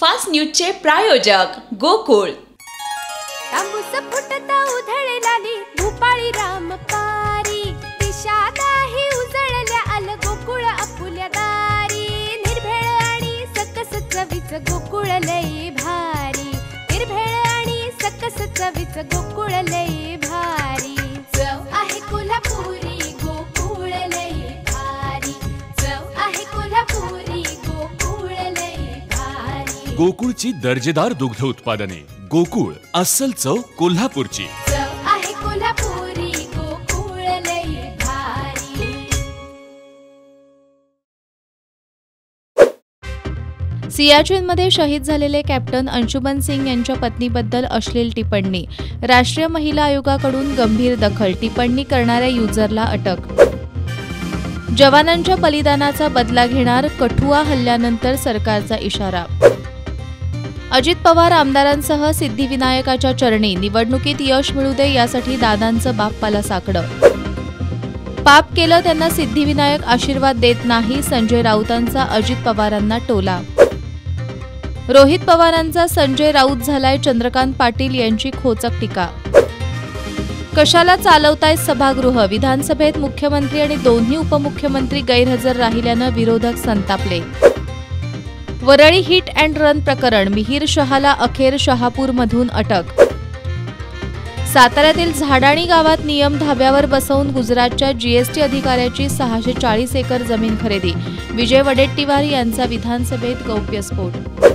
Fast न्यूजचे प्रायोजक गोकुळ। तांबूस फुटता उधळलाली भूपाळी रामपारी, दिशादाही उजळल्या आल गोकुळ आपुल्या दारी। निर्भेळ आणि सकस चवीच गोकुळ लई भारी, निर्भेळ आणि सकस चवीच गोकुळ लई भारी। चव आहे कोल्हापुरी गोकुळ लई भारी, चव आहे कोल्हापुरी गोकुळ लई भारी। गोकुळची दर्जेदार दुग्ध उत्पादने। गोकुळ अस्सल चव कोल्हापूरची। चव आहे कोल्हापुरी गोकुळ लई भारी। सियाचीनमध्ये शहीद झालेले कॅप्टन अंशुमन सिंग यांच्या पत्नीबद्दल अश्लील टिप्पणी। राष्ट्रीय महिला आयोगाकडून गंभीर दखल, टिप्पणी करणाऱ्या युजरला अटक। जवानांच्या बलिदानाचा बदला घेणार, कठुआ हल्ल्यानंतर सरकारचा इशारा। अजित पवार आमदारांसह सिद्धिविनायकाच्या चरणी, निवडणुकीत यश मिळू दे यासाठी दादांचं बाप्पाला साकडं। पाप केलं त्यांना सिद्धिविनायक आशीर्वाद देत नाही, संजय राऊतांचा अजित पवारांना टोला। रोहित पवारांचा संजय राऊत झालाय, चंद्रकांत पाटील यांची खोचक टीका। कशाला चालवताय सभागृह, विधानसभेत मुख्यमंत्री आणि दोन्ही उपमुख्यमंत्री गैरहजर राहिल्यानं विरोधक संतापले। वरळी हिट अँड रन प्रकरण, मिहीर शहाला अखेर शहापूरमधून अटक। साताऱ्यातील झाडाणी गावात नियम धाब्यावर बसवून गुजरातच्या जीएसटी अधिकाऱ्याची 640 एकर जमीन खरेदी, विजय वडेट्टीवार यांचा विधानसभेत गौप्यस्फोट।